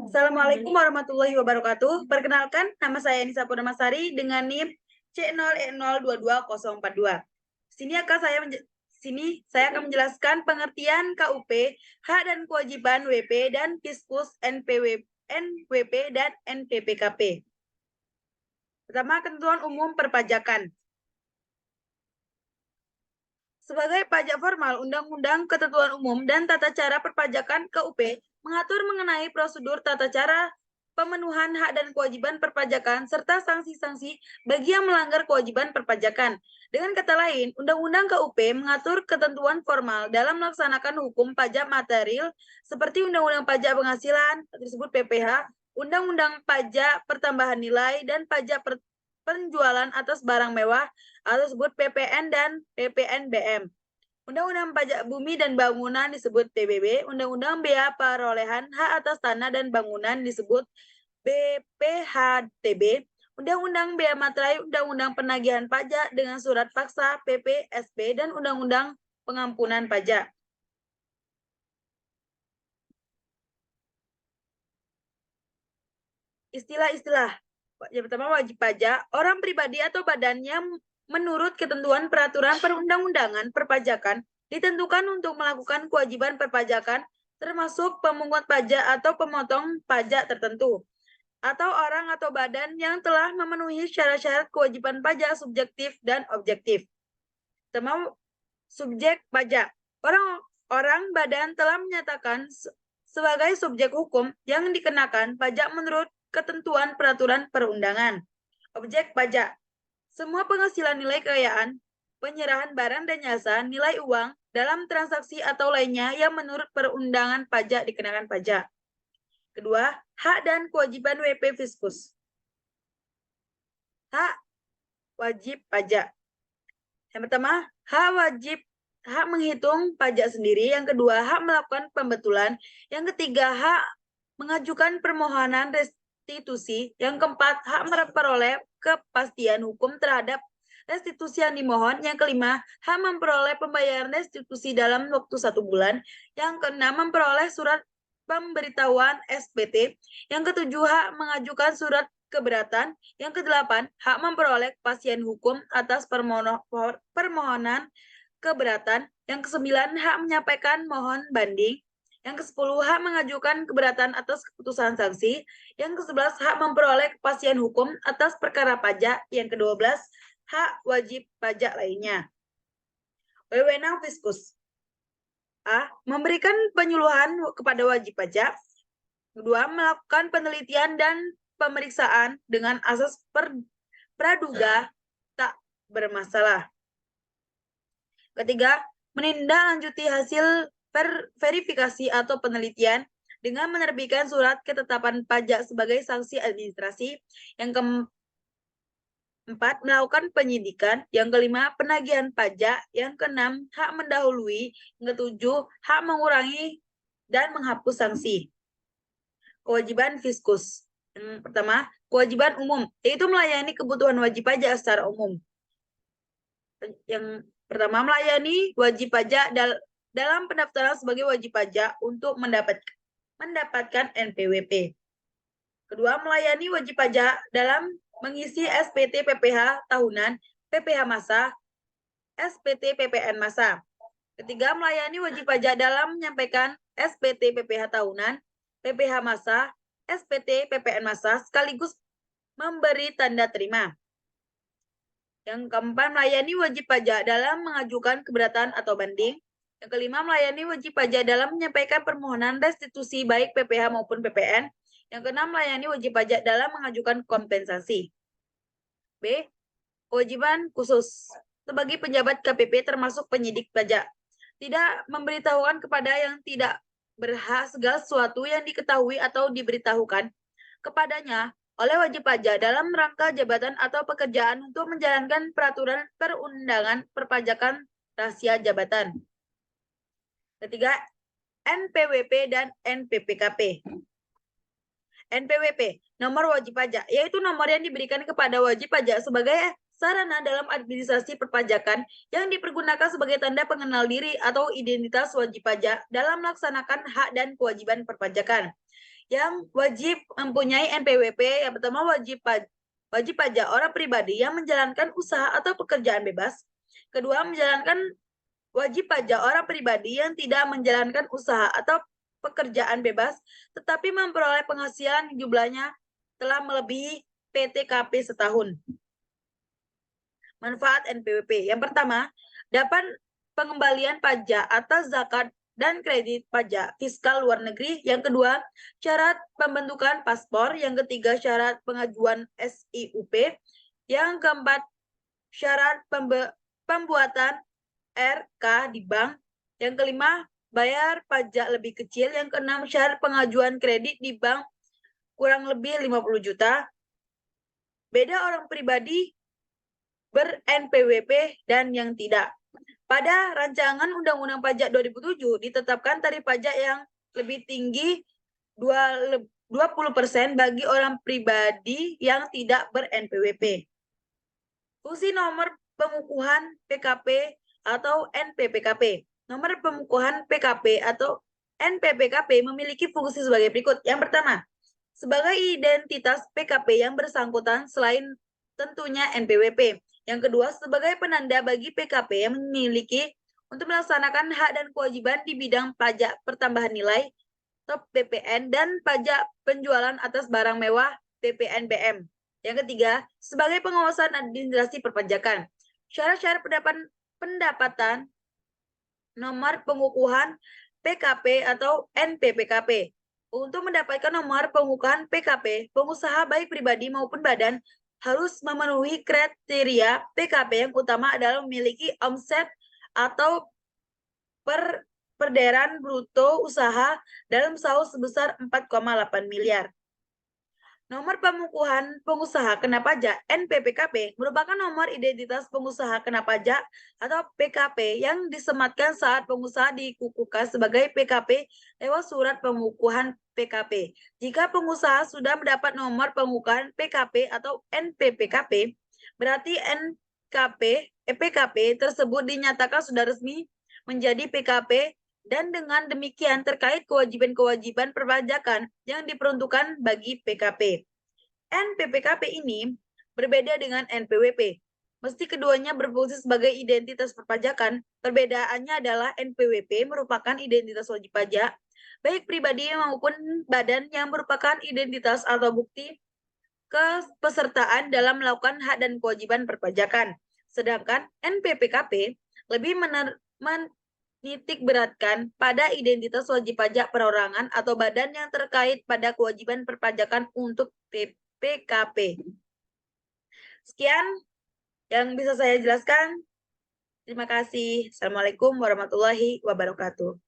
Assalamualaikum warahmatullahi wabarakatuh. Perkenalkan, nama saya Nisa Purnamasari dengan NIM C0E022042. Sini saya akan menjelaskan pengertian KUP, hak dan kewajiban WP dan Fiskus NWP dan NPPKP. Pertama, ketentuan umum perpajakan. Sebagai pajak formal, Undang-Undang Ketentuan Umum dan Tata Cara Perpajakan KUP mengatur mengenai prosedur tata cara pemenuhan hak dan kewajiban perpajakan serta sanksi-sanksi bagi yang melanggar kewajiban perpajakan. Dengan kata lain, Undang-Undang KUP mengatur ketentuan formal dalam melaksanakan hukum pajak material seperti Undang-Undang Pajak Penghasilan, disebut PPH, Undang-Undang Pajak Pertambahan Nilai, dan Pajak Penjualan atas barang mewah atau disebut PPN dan PPNBM. Undang-Undang Pajak Bumi dan Bangunan disebut PBB, Undang-Undang Bea Perolehan Hak Atas Tanah dan Bangunan disebut BPHTB, Undang-Undang Bea Materai, Undang-Undang Penagihan Pajak dengan Surat Paksa PPSP, dan Undang-Undang Pengampunan Pajak. Istilah-istilah. Yang pertama, wajib pajak, orang pribadi atau badannya menurut ketentuan peraturan perundang-undangan perpajakan ditentukan untuk melakukan kewajiban perpajakan termasuk pemungut pajak atau pemotong pajak tertentu, atau orang atau badan yang telah memenuhi syarat-syarat kewajiban pajak subjektif dan objektif. Pertama, subjek pajak. Orang badan telah menyatakan sebagai subjek hukum yang dikenakan pajak menurut ketentuan peraturan perundangan. Objek pajak. Semua penghasilan nilai kekayaan, penyerahan barang dan jasa, nilai uang dalam transaksi atau lainnya yang menurut perundangan pajak dikenakan pajak. Kedua, hak dan kewajiban WP Fiskus. Hak wajib pajak. Yang pertama, hak menghitung pajak sendiri. Yang kedua, hak melakukan pembetulan. Yang ketiga, hak mengajukan permohonan restitusi. Yang keempat, hak memperoleh kepastian hukum terhadap restitusi yang dimohon. Yang kelima, hak memperoleh pembayaran restitusi dalam waktu 1 bulan. Yang keenam, memperoleh surat pemberitahuan SPT. Yang ketujuh, hak mengajukan surat keberatan. Yang kedelapan, hak memperoleh kepastian hukum atas permohonan keberatan. Yang kesembilan, hak menyampaikan mohon banding. Yang ke-10, hak mengajukan keberatan atas keputusan sanksi. Yang ke-11, hak memperoleh kepastian hukum atas perkara pajak. Yang ke-12, hak wajib pajak lainnya. Wewenang Fiskus. A. Memberikan penyuluhan kepada wajib pajak. Kedua, melakukan penelitian dan pemeriksaan dengan asas praduga tak bermasalah. Ketiga, menindaklanjuti hasil verifikasi atau penelitian dengan menerbitkan surat ketetapan pajak sebagai sanksi administrasi. Yang keempat, melakukan penyidikan. Yang kelima, penagihan pajak. Yang keenam, hak mendahului. Yang ketujuh, hak mengurangi dan menghapus sanksi. Kewajiban Fiskus. Yang pertama, kewajiban umum, yaitu melayani kebutuhan wajib pajak secara umum. Yang pertama, melayani wajib pajak dalam pendaftaran sebagai wajib pajak untuk mendapatkan NPWP. Kedua, melayani wajib pajak dalam mengisi SPT PPH tahunan, PPH masa, SPT PPN masa. Ketiga, melayani wajib pajak dalam menyampaikan SPT PPH tahunan, PPH masa, SPT PPN masa, sekaligus memberi tanda terima. Yang keempat, melayani wajib pajak dalam mengajukan keberatan atau banding. Yang kelima, melayani wajib pajak dalam menyampaikan permohonan restitusi baik PPH maupun PPN. Yang keenam, melayani wajib pajak dalam mengajukan kompensasi. B. Kewajiban khusus. Sebagai pejabat KPP termasuk penyidik pajak, tidak memberitahukan kepada yang tidak berhak segala sesuatu yang diketahui atau diberitahukan kepadanya oleh wajib pajak dalam rangka jabatan atau pekerjaan untuk menjalankan peraturan perundangan perpajakan rahasia jabatan. Ketiga, NPWP dan NPPKP. NPWP, nomor wajib pajak, yaitu nomor yang diberikan kepada wajib pajak sebagai sarana dalam administrasi perpajakan yang dipergunakan sebagai tanda pengenal diri atau identitas wajib pajak dalam melaksanakan hak dan kewajiban perpajakan. Yang wajib mempunyai NPWP, yang pertama wajib pajak orang pribadi yang menjalankan usaha atau pekerjaan bebas. Kedua, menjalankan wajib pajak orang pribadi yang tidak menjalankan usaha atau pekerjaan bebas, tetapi memperoleh penghasilan jumlahnya telah melebihi PTKP setahun. Manfaat NPWP. Yang pertama, dapat pengembalian pajak atas zakat dan kredit pajak fiskal luar negeri. Yang kedua, syarat pembentukan paspor. Yang ketiga, syarat pengajuan SIUP. Yang keempat, syarat pembuatan RK di bank. Yang kelima, bayar pajak lebih kecil. Yang keenam, syarat pengajuan kredit di bank kurang lebih 50 juta. Beda orang pribadi ber-NPWP dan yang tidak. Pada rancangan Undang-Undang Pajak 2007 ditetapkan tarif pajak yang lebih tinggi 20% bagi orang pribadi yang tidak ber-NPWP. Fungsi nomor pengukuhan PKP atau NPPKP. Nomor pengukuhan PKP atau NPPKP memiliki fungsi sebagai berikut. Yang pertama, sebagai identitas PKP yang bersangkutan selain tentunya NPWP. Yang kedua, sebagai penanda bagi PKP yang memiliki untuk melaksanakan hak dan kewajiban di bidang pajak pertambahan nilai atau PPN dan pajak penjualan atas barang mewah PPNBM. Yang ketiga, sebagai pengawasan administrasi perpajakan. Syarat-syarat pendapatan nomor pengukuhan PKP atau NPPKP. Untuk mendapatkan nomor pengukuhan PKP, pengusaha baik pribadi maupun badan harus memenuhi kriteria PKP yang utama adalah memiliki omset atau perderan bruto usaha dalam setahun sebesar 4,8 miliar. Nomor pengukuhan pengusaha kena pajak NPPKP merupakan nomor identitas pengusaha kena pajak atau PKP yang disematkan saat pengusaha dikukuhkan sebagai PKP lewat surat pengukuhan PKP. Jika pengusaha sudah mendapat nomor pengukuhan PKP atau NPPKP, berarti PKP tersebut dinyatakan sudah resmi menjadi PKP dan dengan demikian terkait kewajiban-kewajiban perpajakan yang diperuntukkan bagi PKP. NPPKP ini berbeda dengan NPWP. Meski keduanya berfungsi sebagai identitas perpajakan, perbedaannya adalah NPWP merupakan identitas wajib pajak, baik pribadi maupun badan yang merupakan identitas atau bukti kepesertaan dalam melakukan hak dan kewajiban perpajakan. Sedangkan NPPKP lebih menitik beratkan pada identitas wajib pajak perorangan atau badan yang terkait pada kewajiban perpajakan untuk PKP. Sekian yang bisa saya jelaskan. Terima kasih. Assalamualaikum warahmatullahi wabarakatuh.